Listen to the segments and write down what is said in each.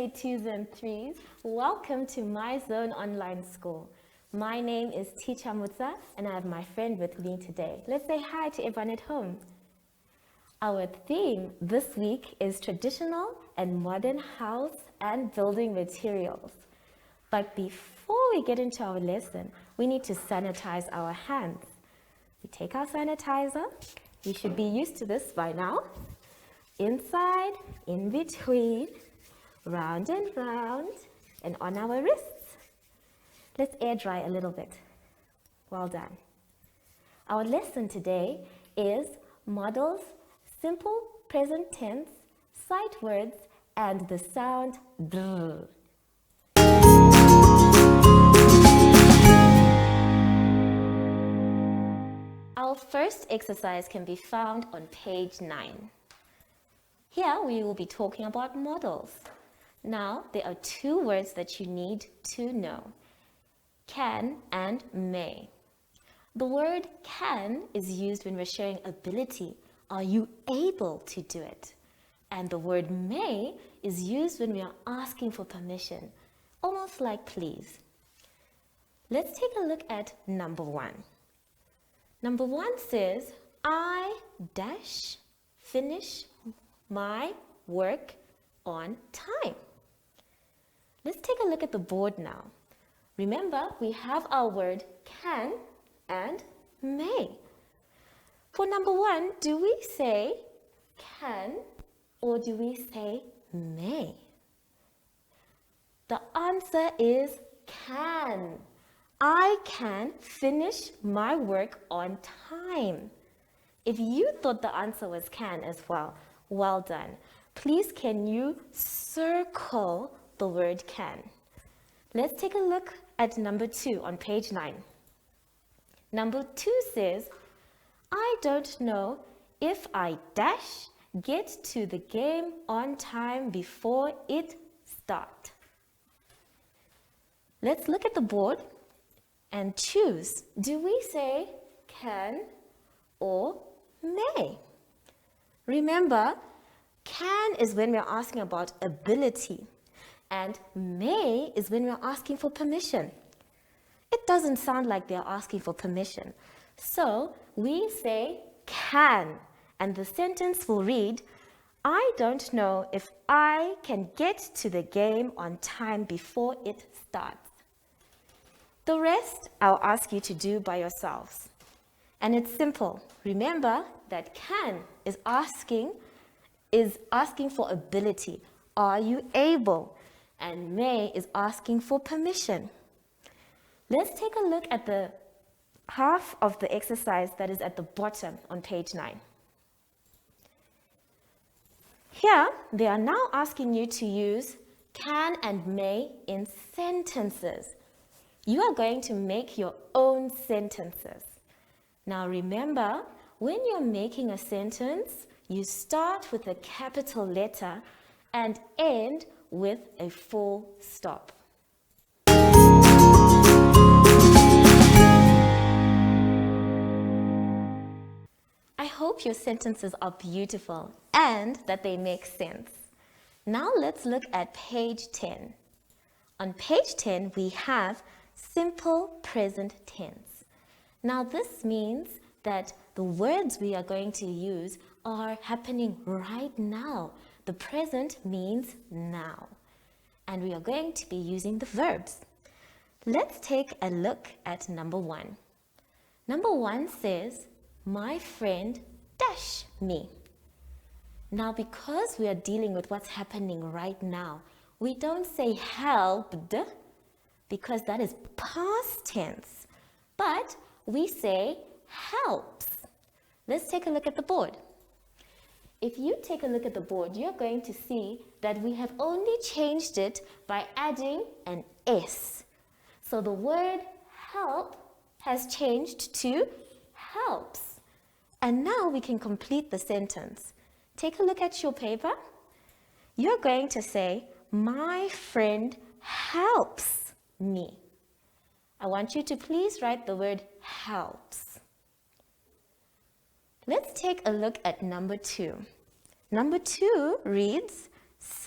day 2s and 3s. Welcome to My Zone Online School. My name is Teacher Mutsa and I have my friend with me today. Let's say hi to everyone at home. Our theme this week is traditional and modern house and building materials. But before we get into our lesson, we need to sanitize our hands. We take our sanitizer. You should be used to this by now. Inside, in between, round and round, and on our wrists. Let's air dry a little bit. Well done. Our lesson today is modals, simple present tense, sight words, and the sound dr. Our first exercise can be found on page 9. Here we will be talking about modals. Now there are two words that you need to know: can and may. The word can is used when we're showing ability. Are you able to do it? And the word may is used when we are asking for permission, almost like please. Let's take a look at number 1. Number 1 says, I dash finish my work on time. Let's take a look at the board now. Remember, we have our word can and may. For number 1, do we say can or do we say may? The answer is can. I can finish my work on time. If you thought the answer was can as well, well done. Please can you circle the word can? Let's take a look at number 2 on page 9. Number 2 says, I don't know if I dash get to the game on time before it starts. Let's look at the board and choose. Do we say can or may? Remember, can is when we're asking about ability, and may is when we're asking for permission. It doesn't sound like they're asking for permission. So we say can, and the sentence will read, I don't know if I can get to the game on time before it starts. The rest I'll ask you to do by yourselves. And it's simple. Remember that can is asking for ability. Are you able? And may is asking for permission. Let's take a look at the half of the exercise that is at the bottom on page 9. Here, they are now asking you to use can and may in sentences. You are going to make your own sentences. Now remember, when you're making a sentence, you start with a capital letter and end with a full stop. I hope your sentences are beautiful and that they make sense. Now let's look at page 10. On page 10, we have simple present tense. Now this means that the words we are going to use are happening right now. The present means now. And we are going to be using the verbs. Let's take a look at number 1. Number 1 says, my friend dash me. Now because we are dealing with what's happening right now, we don't say helped because that is past tense. But we say helps. Let's take a look at the board. If you take a look at the board, you're going to see that we have only changed it by adding an S. So the word help has changed to helps. And now we can complete the sentence. Take a look at your paper. You're going to say, my friend helps me. I want you to please write the word helps. Let's take a look at number 2. Number 2 reads,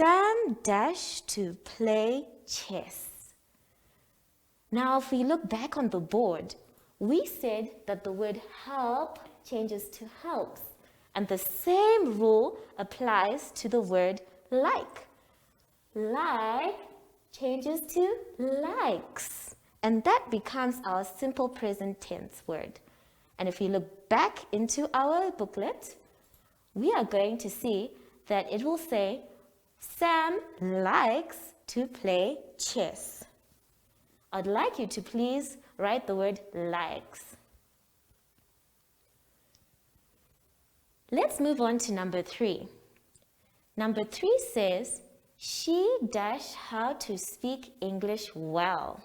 Sam dash to play chess. Now, if we look back on the board, we said that the word help changes to helps. And the same rule applies to the word like. Like changes to likes. And that becomes our simple present tense word. And if we look back into our booklet, we are going to see that it will say, Sam likes to play chess. I'd like you to please write the word likes. Let's move on to number 3. Number 3 says, she dash how to speak English well.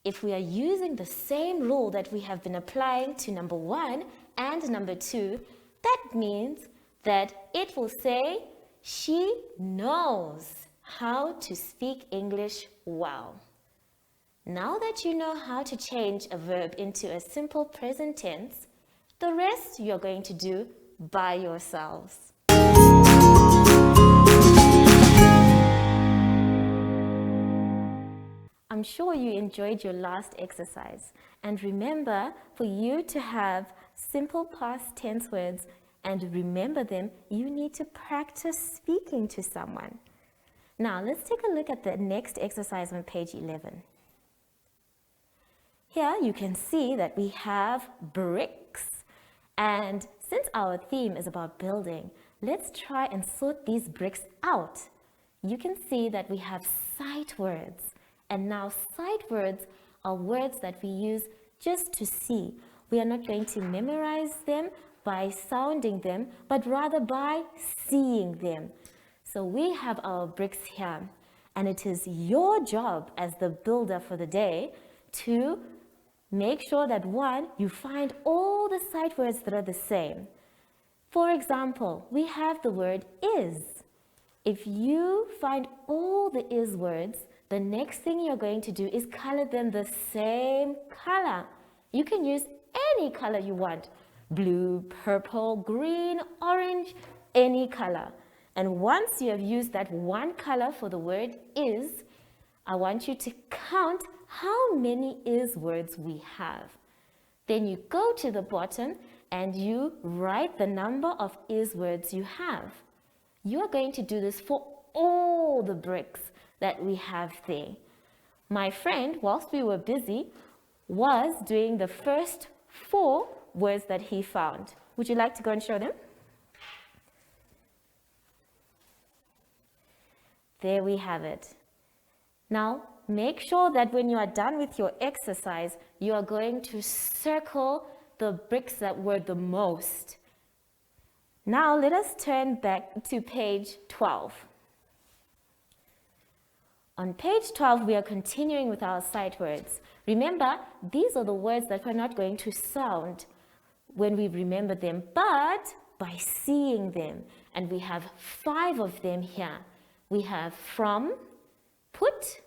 If we are using the same rule that we have been applying to number 1 and number 2, that means that it will say, she knows how to speak English well. Now that you know how to change a verb into a simple present tense, the rest you're going to do by yourselves. I'm sure you enjoyed your last exercise. And remember, for you to have simple past tense words and remember them, you need to practice speaking to someone. Now, let's take a look at the next exercise on page 11. Here you can see that we have bricks. And since our theme is about building, let's try and sort these bricks out. You can see that we have sight words. And now sight words are words that we use just to see. We are not going to memorize them by sounding them, but rather by seeing them. So we have our bricks here. And it is your job as the builder for the day to make sure that 1, you find all the sight words that are the same. For example, we have the word is. If you find all the is words, the next thing you're going to do is color them the same color. You can use any color you want. Blue, purple, green, orange, any color. And once you have used that one color for the word is, I want you to count how many is words we have. Then you go to the bottom and you write the number of is words you have. You are going to do this for all the bricks that we have there. My friend, whilst we were busy, was doing the first 4 words that he found. Would you like to go and show them? There we have it. Now, make sure that when you are done with your exercise, you are going to circle the bricks that were the most. Now, let us turn back to page 12. On page 12, we are continuing with our sight words. Remember, these are the words that we're not going to sound when we remember them, but by seeing them. And we have 5 of them here. We have from, put,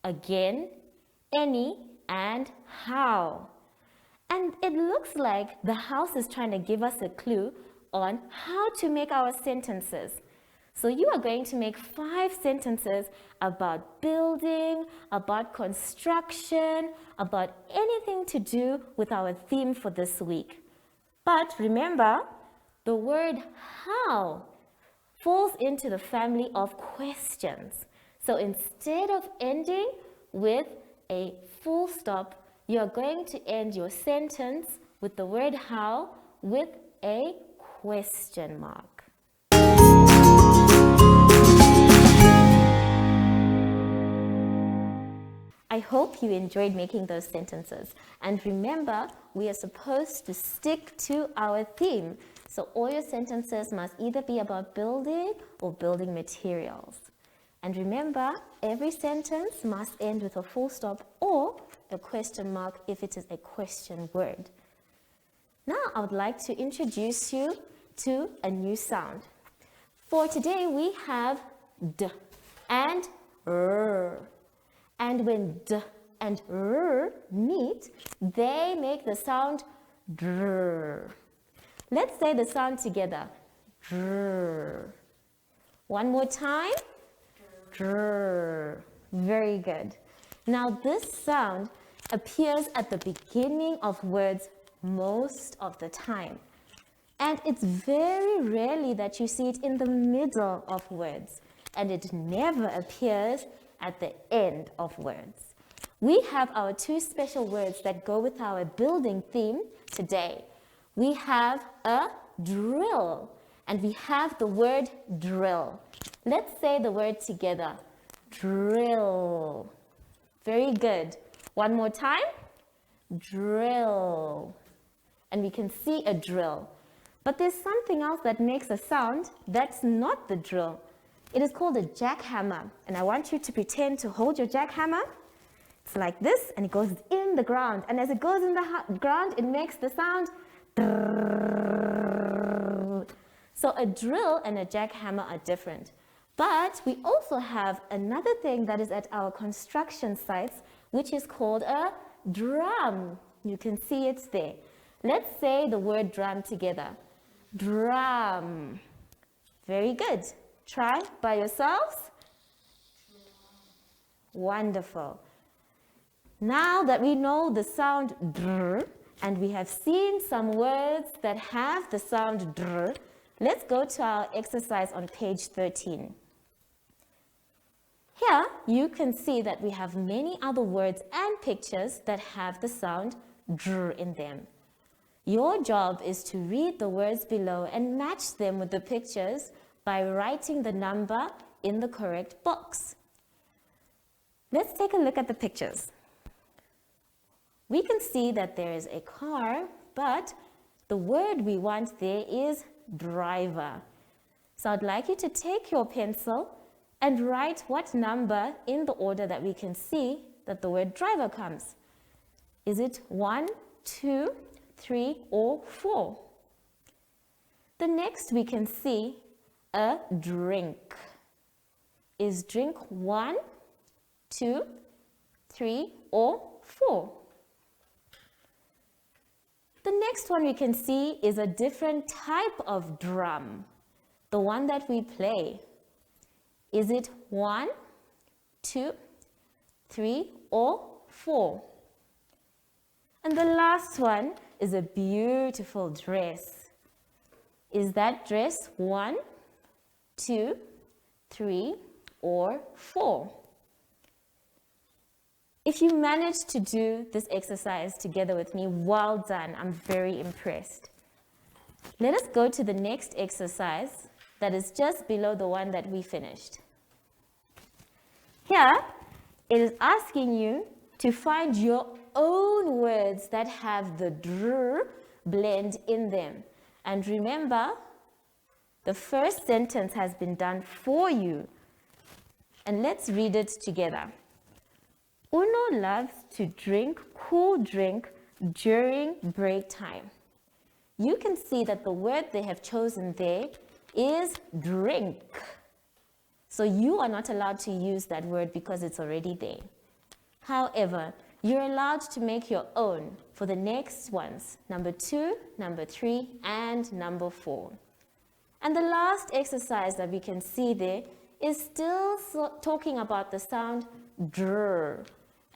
again, any, and how. And it looks like the house is trying to give us a clue on how to make our sentences. So you are going to make 5 sentences about building, about construction, about anything to do with our theme for this week. But remember, the word how falls into the family of questions. So instead of ending with a full stop, you are going to end your sentence with the word how with a question mark. I hope you enjoyed making those sentences. And remember, we are supposed to stick to our theme. So all your sentences must either be about building or building materials. And remember, every sentence must end with a full stop or a question mark if it is a question word. Now, I would like to introduce you to a new sound. For today, we have D and R. And when D and R meet, they make the sound Dr. Let's say the sound together. Dr. One more time. Drrr. Very good. Now this sound appears at the beginning of words most of the time. And it's very rarely that you see it in the middle of words. And it never appears at the end of words. We have our two special words that go with our building theme today. We have a drill, and we have the word drill. Let's say the word together. Drill. Very good. One more time. Drill. And we can see a drill. But there's something else that makes a sound that's not the drill. It is called a jackhammer. And I want you to pretend to hold your jackhammer. It's like this, and it goes in the ground. And as it goes in the ground, it makes the sound. So a drill and a jackhammer are different. But we also have another thing that is at our construction sites, which is called a drum. You can see it's there. Let's say the word drum together. Drum. Very good. Try by yourselves. Wonderful. Now that we know the sound dr, and we have seen some words that have the sound dr, let's go to our exercise on page 13. Here, you can see that we have many other words and pictures that have the sound dr in them. Your job is to read the words below and match them with the pictures by writing the number in the correct box. Let's take a look at the pictures. We can see that there is a car, but the word we want there is driver. So I'd like you to take your pencil and write what number in the order that we can see that the word driver comes. Is it 1, 2, 3, or 4? The next we can see a drink. Is drink 1, 2, 3, or 4? The next one we can see is a different type of drum, the one that we play. Is it 1, 2, 3, or 4? And the last one is a beautiful dress. Is that dress 1, 2, 3, or 4? If you managed to do this exercise together with me, well done. I'm very impressed. Let us go to the next exercise that is just below the one that we finished. Here, it is asking you to find your own words that have the dr blend in them. And remember, the first sentence has been done for you. And let's read it together. Uno loves to drink cool drink during break time. You can see that the word they have chosen there is drink. So you are not allowed to use that word because it's already there. However, you're allowed to make your own for the next ones, number 2, number 3, and number 4. And the last exercise that we can see there is still talking about the sound dr,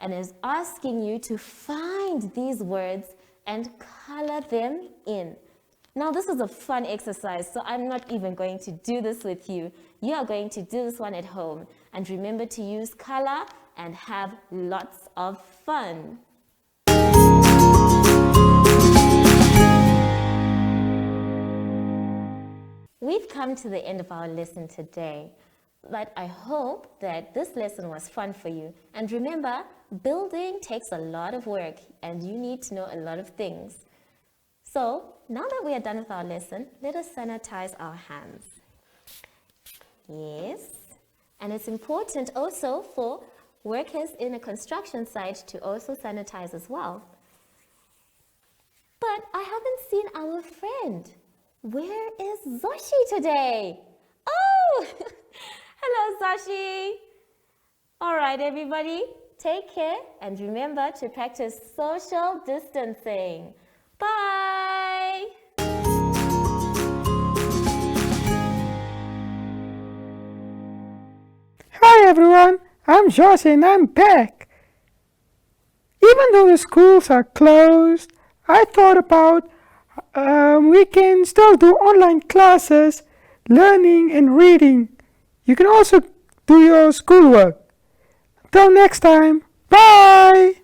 and is asking you to find these words and color them in. Now this is a fun exercise, so I'm not even going to do this with you. You are going to do this one at home. And remember to use color and have lots of fun. We've come to the end of our lesson today. But I hope that this lesson was fun for you. And remember, building takes a lot of work and you need to know a lot of things. So, now that we are done with our lesson, let us sanitize our hands. Yes. And it's important also for workers in a construction site to also sanitize as well. But I haven't seen our friend. Where is Zoshi today? Oh! Hello, Sashi. All right, everybody, take care and remember to practice social distancing. Bye. everyone, I'm Josh and I'm back. Even though the schools are closed, I thought about we can still do online classes, learning and reading. You can also do your schoolwork. Until next time, bye!